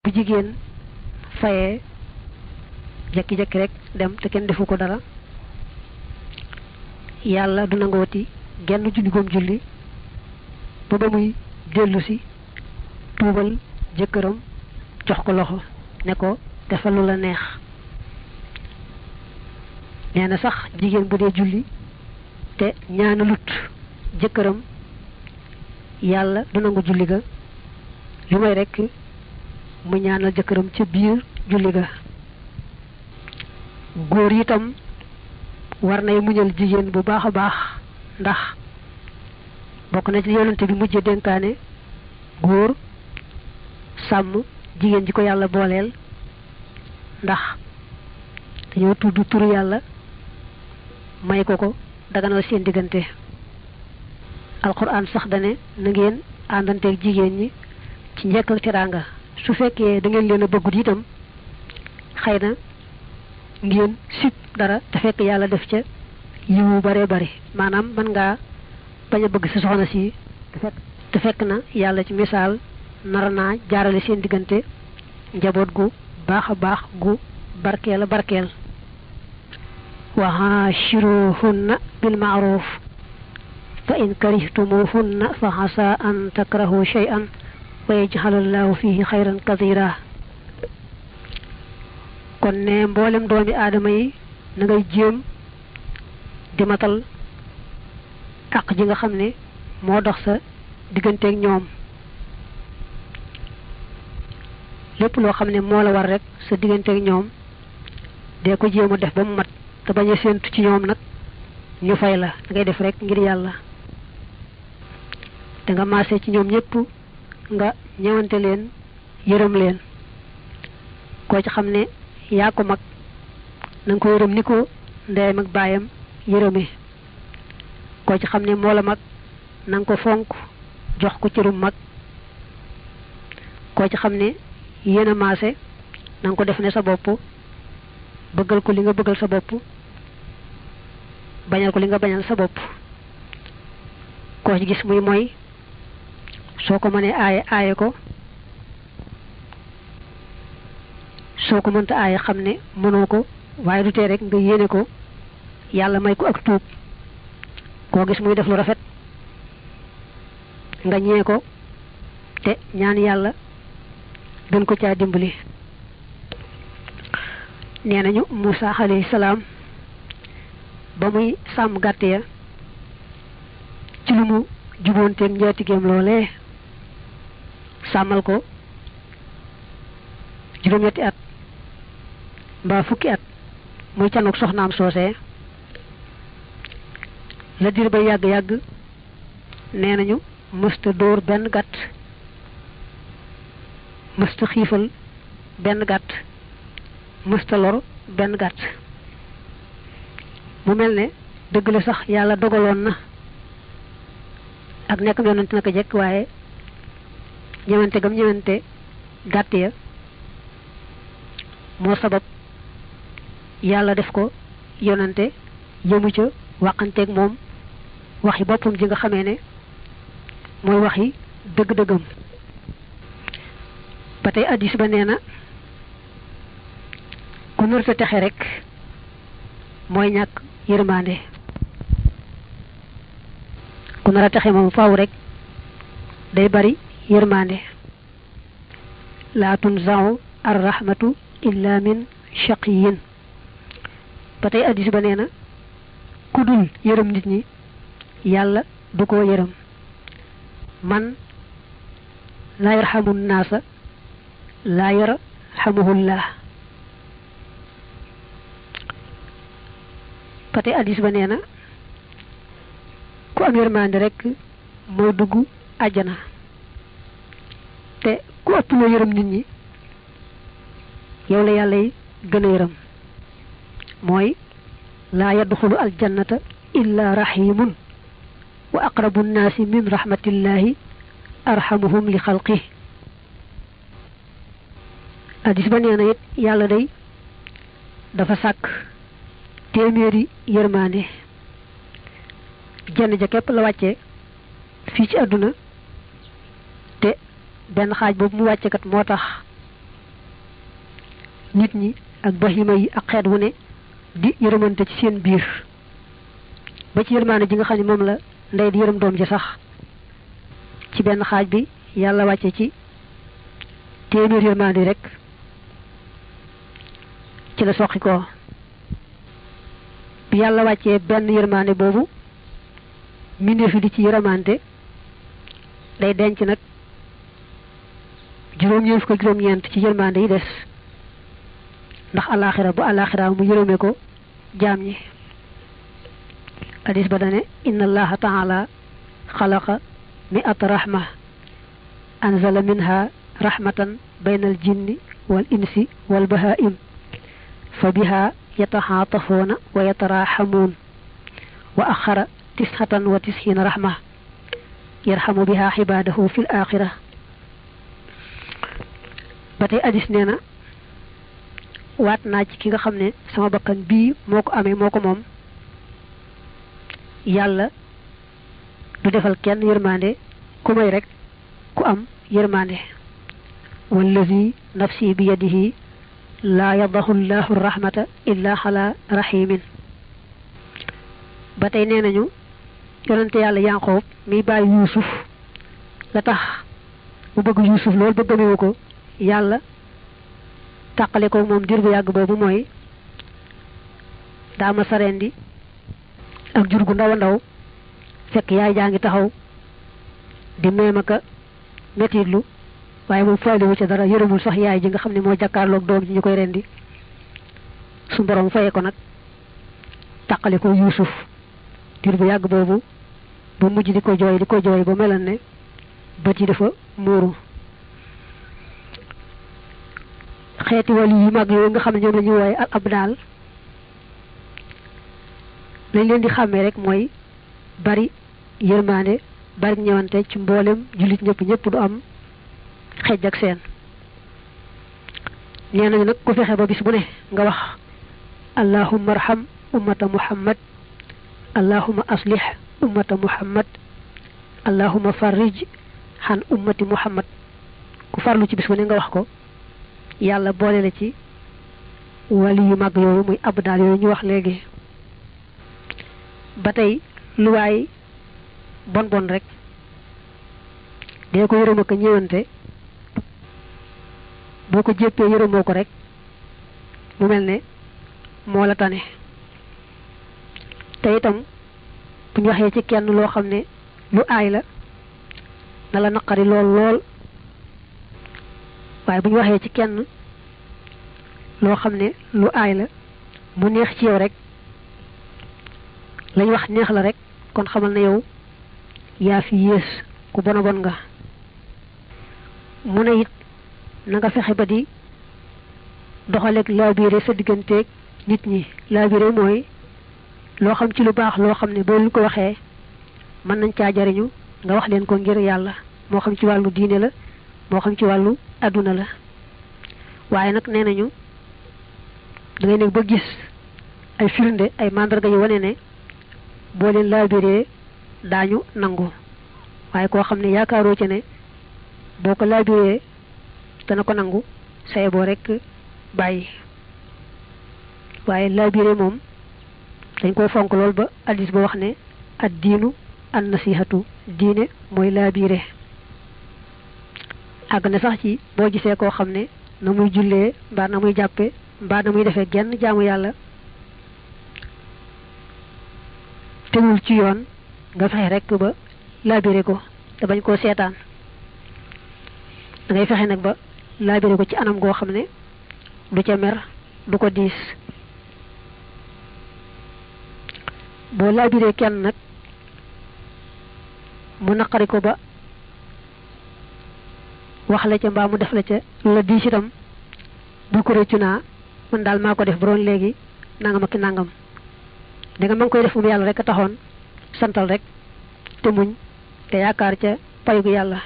bu jigéen fayee jekki-jekki rek dem te kenn defu ko dara yàlla du nangooti genn julli goom julli ba muy dellu si tuubal jëkkëram jox ko loxo ne ko defal lu la neex. nee na sax jigéen bu dee julli te ñaanalut jëkkëram yàlla du nangu julli ga lu may rek mu ñaanal jëkkëram ca biir julli ga. góor itam war nay muñal jigéen bu baax a baax ndax bokk na ci yonante bi mujjee dénkaane góor sàmm jigéen ji ko yàlla booleel ndax dañoo tudd turu yàlla may ko daganal seen diggante. alquran sax dane na ngeen àndanteeg jigéen ñi ci njekk ak teraanga su fekkee da ngeen leen a bëggut itam xëy na ngeen sib dara te fekk yàlla def ca yiwu bare bari maanaam mën ngaa bañ a bëgg sa soxna si te fekk na yàlla ci misaal nar naa jaarale seen diggante njaboot gu baax a baax gu barkeel a barkeel. wa haashiruhunna bil ma'ruf fa in karihtumuhunna fa asa an takrahu shay'an wa yaj'alallahu fihi xayran kathira. kon ne mboolem doomi aadama yi na ngay jéem di matal àq ji nga xam ne moo dox sa digganteeg ñoom. lépp loo xam ne moo la war rek sa digganteeg ñoom dee ko jéem a def ba mu mat te bañ a séentu ci ñoom nag ñu fay la da ngay def rek ngir yàlla. da nga maase ci ñoom ñëpp nga ñëwante leen yërëm leen. koo ci xam ne yaa ko mag na nga ko yërëm ni ko ndeyam ak baayam yërëme. koo ci xam ne moo la mag na nga ko fonk jox ko cërum mag. koo ci xam ne yéen a maase na nga ko def ne sa bopp bëggal ko li nga bëggal sa bopp bañal ko li nga bañal sa bopp. koo ci gis muy mooy soo ko mënee aaye ko soo ko mënta aaye xam ne mënoo ko waaye du tee rek nga yéene ko yàlla may ko ak tuub. koo gis muy def lu rafet nga ñee ko te ñaan yàlla gën ko caa dimbali. nee nañu Muusaa alayhi salaam ba muy sàmm gàtt ya ci lu mu juboonteeg njaatigéem loolee sàmmal ko juróom-ñetti at mbaa fukki at muy canuk soxnaam soosee la dir ba yàgg-yàgg nee nañu mësta dóor benn gàtt mësta xiifal benn gàtt mësta lor benn gàtt. mu mel ne dëgg la sax yàlla dogaloon na ak nekkam yonent naka jekk waaye ñëwante gam ñëwante gàtt ya moo sabab yàlla def ko yonante yëmu ca waxanteeg moom waxi boppam ji nga xamee ne mooy waxi dëgg-dëggam. ba tey addis ba nee na ku nërta texe rek mooy ñàkk yërmande. ku nar a texe moom faaw rek day bari yërmande. laa tunza'u ar-rahmatu illa min shaqiyin. ba tey addis ba nee na ku dul yërëm nit ñi yàlla du ko yërëm. man laa yarhamu naasa laa yarhamuhullah. ba tey addis ba nee na ku am yërmande rek moo dugg àjjana te ku ëpp loo yërëm nit ñi yow la yàlla yi gën a yërëm. mooy laa yadxulu aljannata illa rahimun wa aqrabu nnaasi min rahmatillahi arhamuhum li xalqi. hadis ba neena it yàlla day dafa sàkk téeméeri yërmande jenn ja képp la wàcce fii ci àdduna te benn xaaj boobu mu wàcce kat moo tax nit ñi ak bahima yi ak xeet wu ne di yërëmante ci seen biir ba ci yërmande ji nga xam ne moom la ndey di yërëm doom ji sax ci benn xaaj bi yàlla wàcce ci téeméer yërmande rek ci la soqi ko bi yàlla wàccee benn yërmande boobu mbindeef yi di ci yërëmante day denc nag juróom-ñeent fukk ak juróom-ñeent ci yërmande yi des ndax alaxira bu alaxira mu yërëme ko jaam ñi hadis ba dane inna allaha taala xalaqa mi'ata rahma anzala minha rahmatan bayna al jinni wal insi wal bahaim fa biha yataxaatafuuna wa yataraxamuun wa axara 99 rahma yarhamu biha xibaadahu fi l axira ba tey hadis nee na waat naa ci ki nga xam ne sama bakkan bii moo ko amee moo ko moom yàlla du defal kenn yërmande ku may rek ku am yërmande wallazi nafsi bi yadihi laa yadahu llahu rahmata illa ala rahimin ba tey nee nañu yonente yàlla Yanqoob mi bàyyi Yuusuf la tax mu bëgg Yuusuf loolu ba gëmewu ko yàlla tàqale ko moom diir bu yàgg boobu mooy daama sarendi ak jur gu ndaw a ndaw fekk yaay jaa ngi taxaw di meemaka metitlu waaye moom faaliwu ca dara yërëmul sax yaay ji nga xam ne moo jàkkaarloog doom ji ñu koy rendi su borom fayee ko nag tàqale ko Yuusuf diir bu yàgg boobu ba mujj di ko jooy ba melan ne bët yi dafa muuru xeeti wàllu yu mag yooyu nga xam ne ñoom la ñuy wooye al abdaal lañ leen di xàmmee rek mooy bari yërmande bari ñëwante ci mboolem jullit ñëpp du am xejj ak seen nee nañu nag ku fexe ba bis bu ne nga wax allahumma arham ummata muhammad allahumma aslih ummata muhammad allahumma farrij xan ummati muhammad ku farlu ci bis bu ne nga wax ko yàlla boole la ci wali yu mag yooyu muy abdaal yooyu ñu wax léegi ba tey lu waay bon bon rek dee ko yërëm ak ñëwante boo ko jéppee yërëmoo ko rek mu mel ne moo la tane te itam bu ñu waxee ci kenn loo xam ne lu aay la na la naqari lool waaye bu ñu waxee ci kenn loo xam ne lu aay la mu neex ci yow rek lañ wax neex la rek kon xamal na yow yaa fi yées ku bona bon nga mu ne it na nga fexe ba di doxaleeg laabiire sa digganteeg nit ñi laabiire mooy loo xam ci lu baax loo xam ne boo leen ko waxee mën nañ caa jariñu nga wax leen ko ngir yàlla moo xam ci wàllu diine la moo xam ci wàllu adduna la waaye nag nee nañu da ngay nekk ba gis ay firnde ay mandarga yu wane ne boo leen laabiree daañu nangu waaye koo xam ne yaakaaroo ci ne boo ko laabiree dana ko nangu saye boo rek bàyyi waaye laabiree moom dañ koy fonk lool ba addis ba wax ne ad diinu an nasihatu diine mooy laabiree àgg na sax ci boo gisee koo xam ne na muy jullee mbaa na muy jàppe mbaa na muy defee genn jaamu yàlla tegul ci yoon nga fexe rek ba laabire ko te bañ koo seetaan da ngay fexe nag ba laabire ko ci anam goo xam ne du ca mer du ko diis boo laabire kenn nag mu naqari ko ba wax la ca mbaa mu def la ca lu la diis itam bul ko rëccu naa man daal maa ko def bu doon léegi nangam ak nangam danga ma ngi koy def mu yàlla rek a taxoon santal rek te muñ te yaakaar ca payu gu yàlla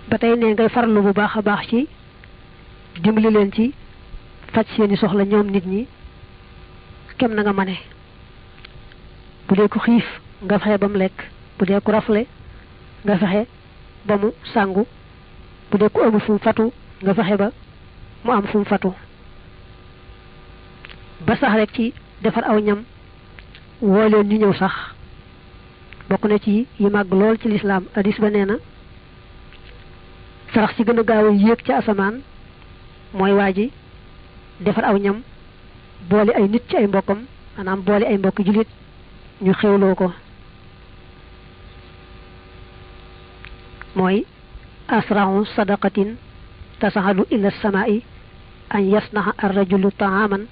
ba tey ne ngay farlu bu baax a baax ci dimbali leen ci faj seeni soxla ñoom nit ñi kem na nga mane bu dee ku xiif nga fexe ba mu lekk bu dee ku rafle nga fexe ba mu sangu bu dee ku amul fu mu fatu nga fexe ba mu am fu mu fatu ba sax rek ci defar aw ñam woo leen ñu ñëw sax bokk na ci yi màgg lool ci lislaam hadis ba nee na sarax ci gën a gaaw a yéeg ci asamaan mooy waa ji defar aw ñam boole ay nit ci ay mbokkam maanaam boole ay mbokk jullit ñu xewloo ko mooy asrahu sadaqatin tasaxadu ila samaa'i an yasnaha ar-rajulu ta'aman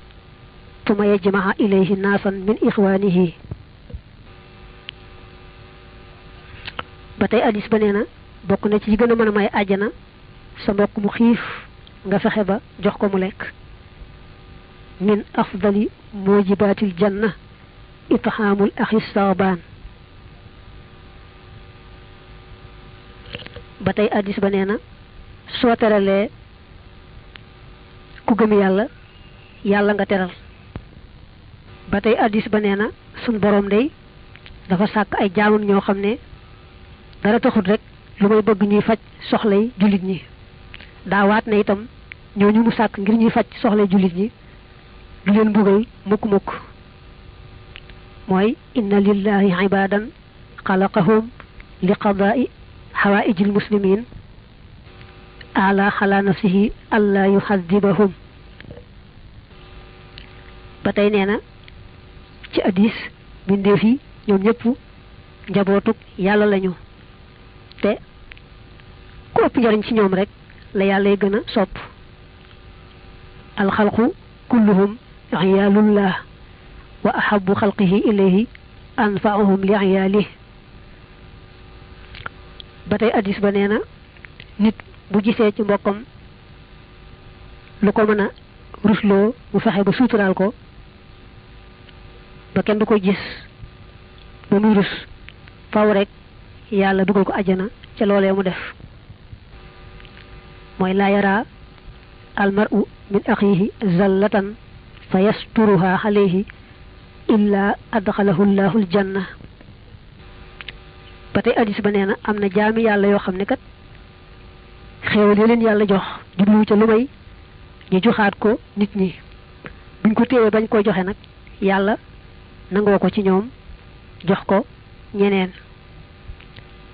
tuma yajma'a ilayhi naasan min ixwaanihi ba tey hadis ba nee na bokk na ci yi gën a mën a may àjjana sa mbokk mu xiif nga fexe ba jox ko mu lekk min afdali mujibatil janna it'aamul axi saabaan ba tey hadis ba nee na soo teralee ku gëm yàlla yàlla nga teral ba tey hadis ba nee na sun borom day dafa sàkk ay jaamam ñoo xam ne dara taxut rek lu may bëgg ñuy faj soxlay jullit ñi daawaat na itam ñooñu mu sàkk ngir ñuy faj soxlay jullit ñi du leen mbugal mukk-mukk mooy inna lillahi ibadan xalaqahum li qadaa'i xawaa'ijil muslimin ala xala nafsihi alla yuxadibahum ba tey nee na ci hadis bindeef yi ñoom ñëpp njabootug yàlla lañu te ku ëpp njariñ ci ñoom rek la yàllay gën a sopp alxalqu kulluhum iyaalullah wa ahabu xalqihi ilayhi anfaahum li iyaalih ba tey hadis ba nee na nit bu gisee ci mbokkam lu ko mën a rusloo mu fexe ba suuturaal ko ba kenn du ko gis ba muy rus faw rek yàlla dugal ko àjjana ca loolee mu def mooy laa yara almaru min axihi zallatan fa yasturuha alayhi illa adxalahu llahu aljanna ba tey hadis ba nee na am na jaami yàlla yoo xam ne kat xéewal yi leen yàlla jox jubluwu ca lu may ñu joxaat ko nit ñi buñ ko téewee bañ koy joxe nag yàlla nangoo ko ci ñoom jox ko ñeneen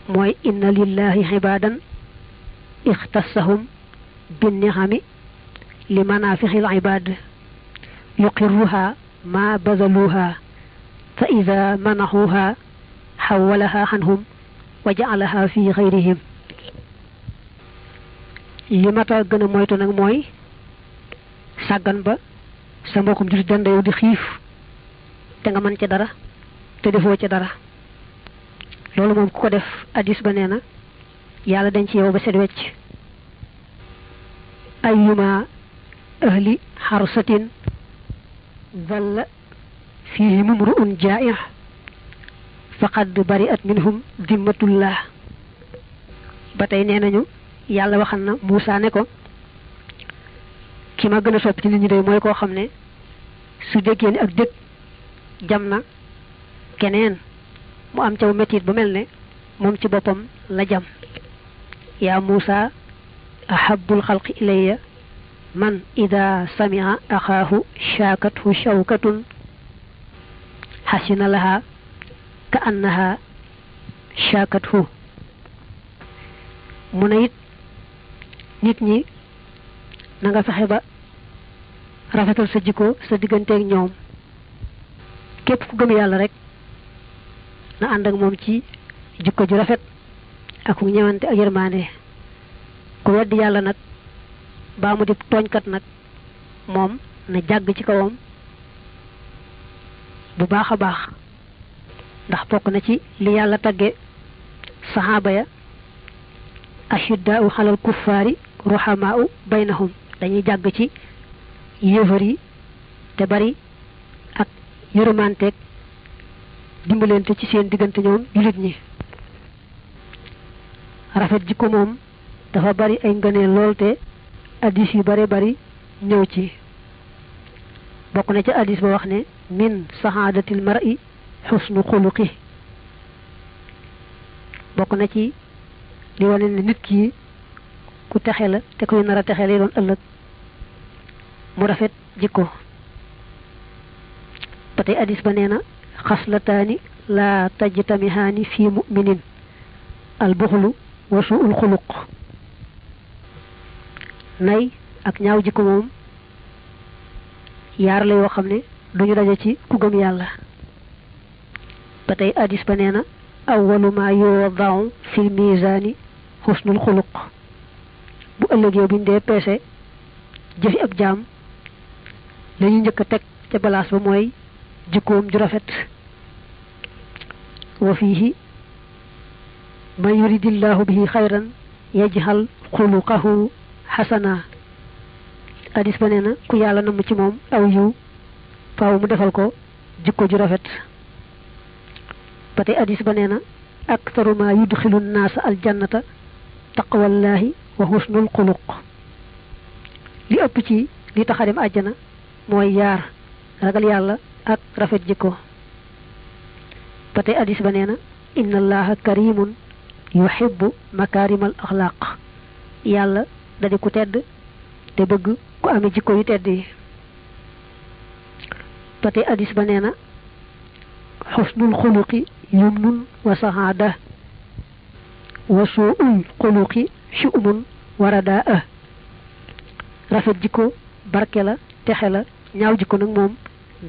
mooy inna lillahi ibadan ixtassahum binnihami li manafixil ibad yuqirruha ma bazaluha fa ida manaxuha xawalaha anhum wa jacalaha fi xayrihim li mata gën a moytu nag mooy sàggan ba sa mbokkum jullit danda yow di xiif te nga mën ca dara te defoo ca dara loolu moom ku ko def hadis ba nee na yàlla dañ ci yow ba set wecc ayyuma ahli xarsatin dalla fihi mumru'un jaa'ih faqad bari'at minhum dimmatullah ba tey nee nañu yàlla waxal na Muusaa ne ko ki ma gën a sopp ci nit ñi day mooy koo xam ne su déggee ni ak dëkk jam na keneen mu am caw metit ba mel ne moom ci boppam la jam yaa Muusaa ahabbul xalqi ilayya man ida sami'a axaahu shaakathu shawkatun xasina laha ka annaha shaakathu mu ne it nit ñi na nga fexe ba rafetal sa jikko sa digganteeg ñoom képp ku gëm yàlla rek na ànd ak moom ci jikko ju rafet ak ku ñëwante ak yërmaande ku weddi yàlla nag baa mu di tooñkat nag moom na jàgg ci kawam bu baax a baax ndax bokk na ci li yàlla tagge saxaaba ya ashiddaa'u xalal kuffaari ruhamaa'u baynahum dañuy jàgg ci yéefar yi te bari ak yërëmanteeg dimbalante ci seen diggante ñoom jullit ñi rafet jikko moom dafa bari ay ngëneel lool te hadis yu bare bari ñëw ci bokk na ci hadis ba wax ne min sahaadatil mar'i xusnu xuluqi bokk na ci li wane ne nit ki ku texe la te kuy nar a texe lay doon ëllëg mu rafet jikko ba tey hadis ba nee na xaslataani laa tajtamihaani fi mu'minin al buxlu wa su'ul xuluq nay ak ñaaw jikko moom yaar la yoo xam ne duñu daje ci ku gëm yàlla ba tey hadis ba nee na awwalu ma yuwada'u fil mizaani husnul xuluq bu ëllëgee buñ dee peese jëfi ab jaam lañu njëkk a teg ca balaas ba mooy jikkoom ju rafet wa fiihi man yuridillahu bihi xayran yajhal xuluqahu xasana hadis ba nee na ku yàlla namm ci moom aw yiw faaw mu defal ko jikko ju rafet ba tey hadis ba nee na aktaru ma yudxilu naasa aljannata taqwallahi wa husnul xuluq li ëpp ci li tax a dem àjjana mooy yaar ragal yàlla ak rafet jikko ba tey hadis ba nee na inna allaha karimun yuhibbu makaarimal axlaaq yàlla da di ku tedd te bëgg ku amee jikko yu tedd yi ba tey hadis ba nee na xusnul xuluqi yumnun wa sahaada wa suul xuluqi shu'mun wa radaa rafet jikko barke la texe la ñaaw jikko nag moom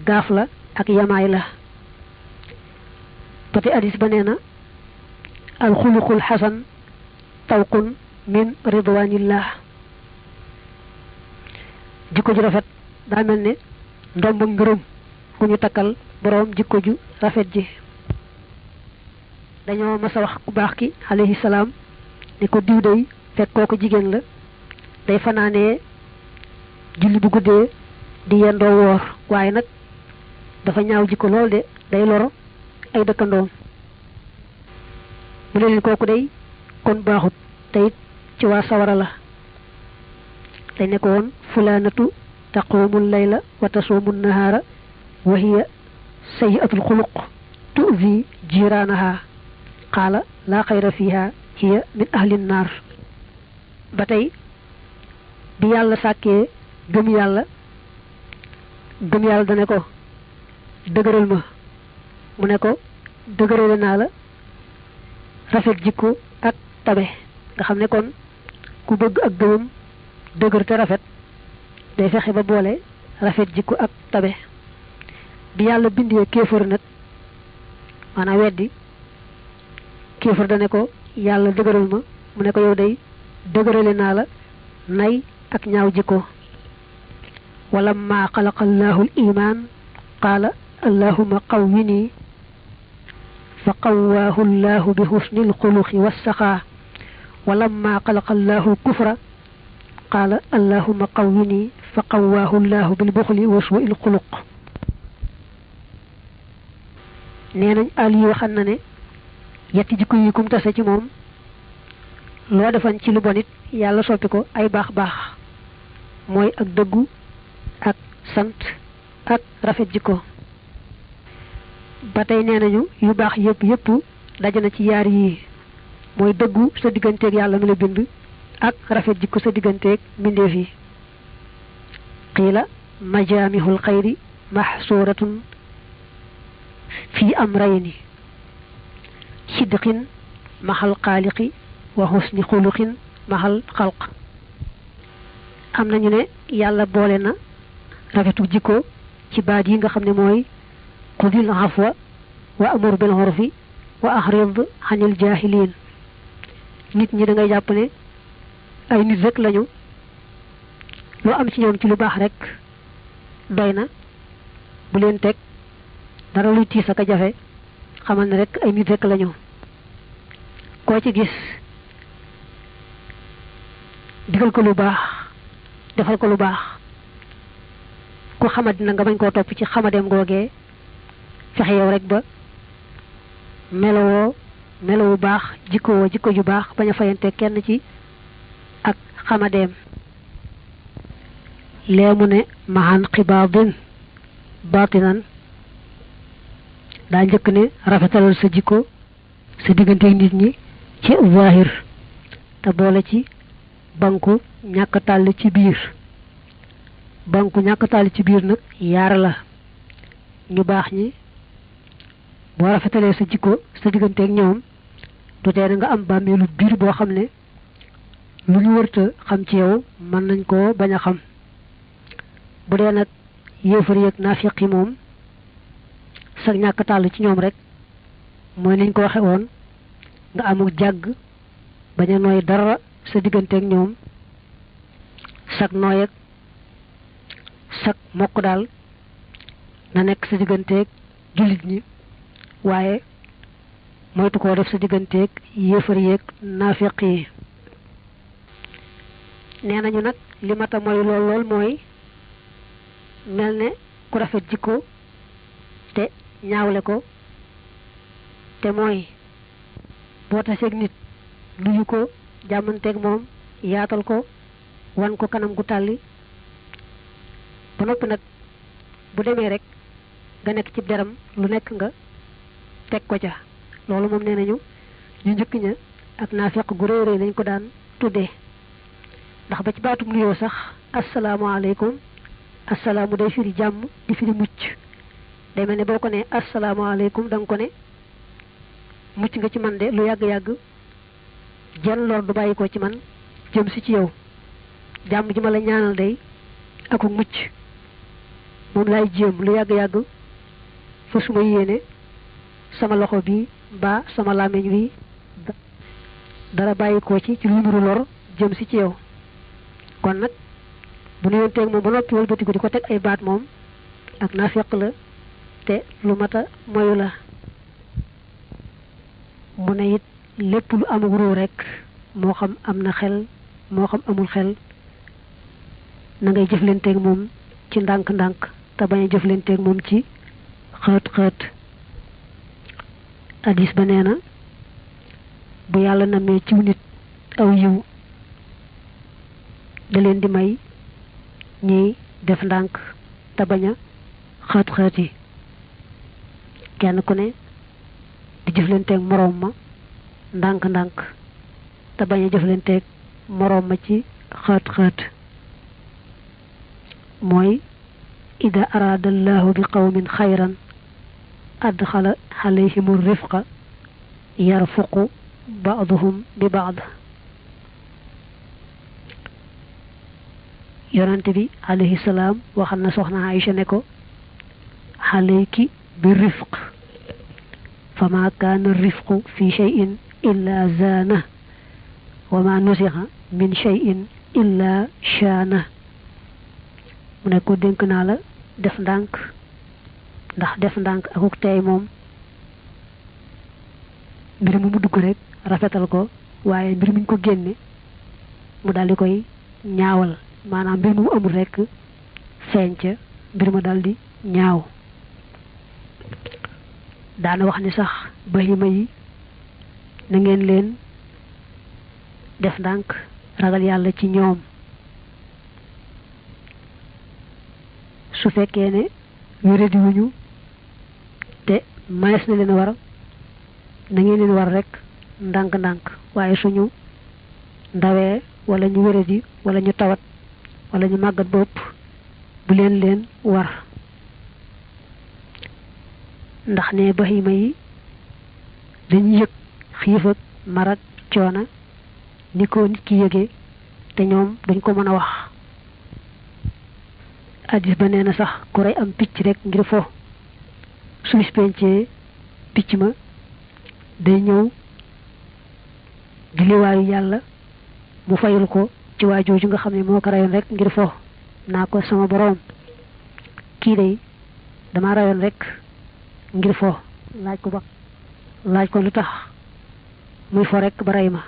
gaaf la ak yamaay la ba tey hadis ba nee na al xuluqul xasan tawqun min ridwanillah jikko ju rafet daa mel ne ndomba ngërëm ku ñu takkal boroom jikko ju rafet ji dañoo mas a wax ku baax ki alayhi salaam ne ko diw day fekk kooku jigéen la day fanaanee julli bu guddee di yendoo woor waaye nag dafa ñaaw jikko lool de day loro ay dëkkandoom mu ne leen kooku day kon baaxut te it ci waa sawara la dañ ne ko woon fulaanatu taquumul layla wa tasuumul nahaara wa hiya sayyi'atul xuluq tu'zi jiiraanaha qaala laa xayra fiha hiya min ahlin naar ba tey bi yàlla sàkkee gëm yàlla dane ko dëgëral ma mu ne ko dëgërale naa la rafet jikko ak tabe nga xam ne kon ku bëgg ak gëmam dëgër te rafet day fexe ba boole rafet jikko ak tabe bi yàlla bindee kéefër nag maanaam weddi kéefër dane ko yàlla dëgëral ma mu ne ko yow day dëgërale naa la nay ak ñaaw jikko wala ma xalaqa allahu al iman qaala allahuma qawwini fa qawwaahu allahu bi husnil xuluqi wassaxaa walamma xalaqa allahu kufra qaala allahuma qawwini fa qawwaahu allahu bil buxli wa suu'il xuluq nee nañ Ali waxan na ne yetti jikko yi kum tase ci moom loo defan ci lu bon it yàlla soppi ko ay baax baax mooy ak dëggu ak sant ak rafet jikko ba tey nee nañu yu baax yëpp daje na ci yaar yii mooy dëggu sa digganteeg yàlla mi la bind ak rafet jikko sa digganteeg mbindeef yi qiila majaamihul xayri maxsuuratun fi amrayni sidqin maxal xaaliqi wa husni xuluqin maxal xalq am nañu ne yàlla boole na rafetu jikko ci baat yi nga xam ne mooy xudil afwa wa amur bil urfi wa ahrid anil jaahiliin nit ñi da ngay jàpp ne ay nit rek lañu loo am ci ñoom ci lu baax rek doy na bu leen teg dara luy tiis ak a jafe xamal ne rek ay nit rek lañu koo ci gis digal ko lu baax defal ko lu baax ku xamadi na nga bañ koo topp ci xamadeem googee fexe yow rek ba melowoo baax jikko ju baax bañ a fayante kenn ci ak xamadeem leemu ne mahan xibaadin batinan daa njëkk ne rafetalal sa jikko sa diggante nit ñi ci zahir te boole ci banku ñàkk tàll ci biir banku ñàkk tàll ci biir nag yaar la ñu baax ñi boo rafetalee sa jikko sa diggante ak ñoom du tee nga am bàmmeelu biir boo xam ne lu ñu wërta xam ci yow mën nañ koo bañ a xam bu dee nag yéefar yeeg naafiq yi moom sag ñàkk tàll ci ñoom rek mooy niñ ko waxe woon nga amul jàgg bañ a nooy dara sa digganteeg ñoom sag nooy ak sag mokk daal na nekk sa digganteeg jullit ñi waaye moytu koo def sa digganteeg yéefar yeeg naafiq yi nee nañu nag li mata mooy lool mooy mel ne ku rafet jikko te ñaawle ko te mooy boo taseeg nit nuyu ko jàmmanteeg moom yaatal ko wan ko kanam gu tàlli ba noppi nag bu demee rek nga nekk ci deram lu nekk nga teg ko ca loolu moom nee nañu ñu njëkk ña ak naafeq gu réy réy lañ ko daan tuddee ndax ba ci baatum nuyoo sax asalaamaaleykum asalaamu day firi jàmm di firi mucc day mel ne boo ko ne asalaamaaleykum da nga ko ne mucc nga ci man de lu yàgg-yàgg jenn lor du bàyyi ko ci man jëm si ci yow jàmm ji ma la ñaanal day aku mucc moom laay jéem lu yàgg-yàgg fa suma yéene sama loxo bi ba sama làmmiñ wi dara bàyyi ko ci lu nuru lor jëm si ci yow kon nag bu nuyoon teeg moom ba noppi wëlbatiku di ko teg ay baat moom ak naafeq la te lu mata moyu la mu ne it lépp lu amul ruu rek moo xam am na xel moo xam amul xel na ngay jëflanteeg moom ci ndànk-ndànk te bañ a jëflanteeg moom ci xët-xët hadis ba nee na bu yàlla namee ciw nit aw yiw da leen di may ñiy def ndànk te bañ a xët-xët yi kenn ku ne di jëflanteeg moroom ma ndànk-ndànk te bañ a jëflanteeg moroom ma ci xët-xët mooy ida araada allahu bi qawmin xayran adxala alayhimu rifqa yarfuqu baaduhum bi baad yonante bi alayhi salaam waxal na soxna Aïcha ne ko alayki bi rifq fama kaana rifqu fi cheyin illa zaana wa ma nusixa min cheyin illa shaana mu ne ko dénk naa la def ndànk ndax def ndànk akuk tey moom mbir mu dugg rek rafetal ko waaye mbir muñ ko génne mu daldi koy ñaawal maanaam mbir mu amul rek feeñ ca mbir ma daldi ñaaw daana wax ni sax bahima yi na ngeen leen def ndànk ragal yàlla ci ñoom su fekkee ne wéradi wuñu te mayees na leen war na ngeen leen war rek ndànk-ndànk waaye suñu ndawee wala ñu wéradi wala ñu tawat wala ñu màggat bopp bu leen war ndax ne bahima yi dañuy yëg xiif ak mar ak coona ni ko nit ki yëgee te ñoom dañ ko mën a wax addis ba nee na sax ku rey am picc rek ngir fo su bis pencee picc ma day ñëw di liwaayu yàlla mu fayul ko ci waa jooju nga xam ne moo ko rayoon rek ngir fo naa ko sama boroom kii day dama rayoon rek ngir fo laaj ko lu tax muy fo rek ba rey ma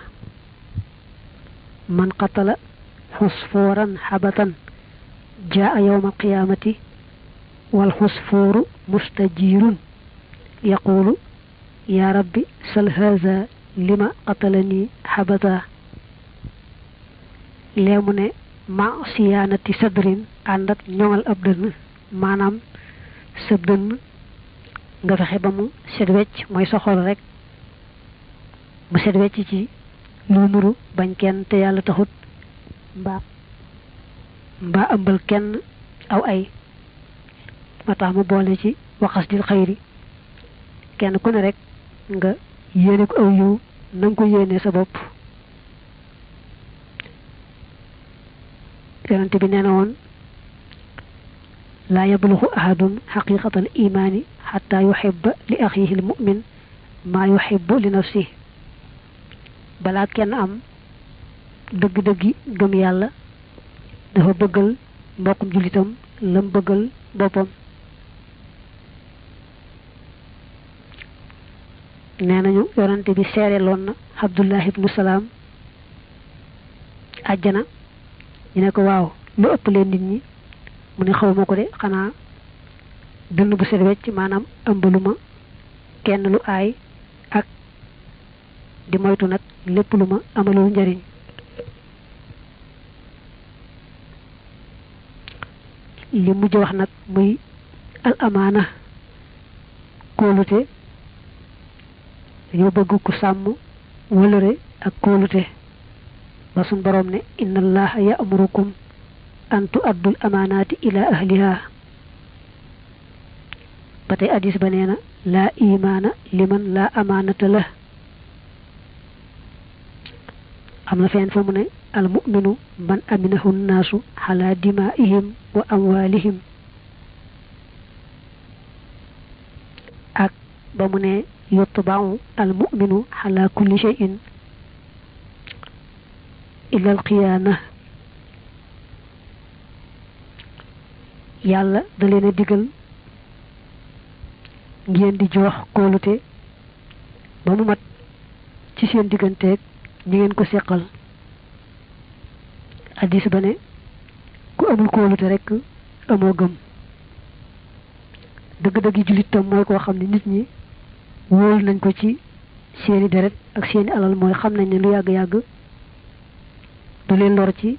man qatala xusfooran xabatan jaa yawma alqiyamati wal xusfooru mustajiirun yaqulu ya rabbi sal haza lima qatalani xabata leemu ne ma siyaanati sadrin ànd ak ñoŋal ab dënn maanaam sab dënn nga fexe ba mu set wecc mooy sa xol rek mu set wecc ci lu nuru bañ kenn te yàlla taxut mbaa ëmbal kenn aw ay ma tax mu boole ci waxas dil xayri kenn ku ne rek nga yéene ko aw yiw na nga ko yéene sa bopp yonente bi nee na woon laa yabluxu ahadun xaqiqatal imaani xataa yuxibba li axihi l mumin maa yuxibbu li nafsi balaa kenn am dëgg-dëggi gëm yàlla dafa bëggal mbokkum jullitam lam bëggal boppam nee nañu yonante bi seereeloon na Abdullah ibnu Salaam àjjana ñu ne ko waaw lu ëpp leen nit ñi mu ne xawma ko de xanaa dënn bu set wecc maanaam ëmbaluma kenn lu aay ak di moytu nag lépp lu ma amalul njariñ li mujj wax nag muy al amaana kóolute dañoo bëgg ku sàmm wëlëre ak kóolute ba sun borom ne inna allaha ya'murukum an tu'addul amaanaati ila ahliha ba tey hadis ba nee na laa imaana liman laa amaanata la am na fenn fa mu ne al mu'minu man aminahu nnaasu ala dimaa'ihim wa amwaalihim ak ba mu ne yutba'u al mu'minu ala kulli shay'in illa al qiyaana yàlla da leen a digal ngeen di jox kóolute ba mu mat ci seen digganteeg ñi ngeen ko seqal hadis ba ne ku amul kóolute rek amoo gëm dëgg-dëgg jullit tam mooy koo xam ne nit ñi wóolu nañ ko ci seeni deret ak seeni alal mooy xam nañ ne lu yàgg-yàgg du leen lor ci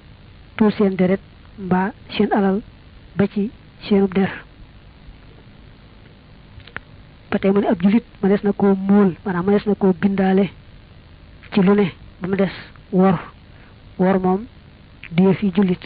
tuur seen deret mbaa seen alal ba ci seenub der ba tey mu ne ab jullit ma des na koo móol maanaam ma des na koo bindaale ci lu ne ba mu des wor moom du yëf yi jullit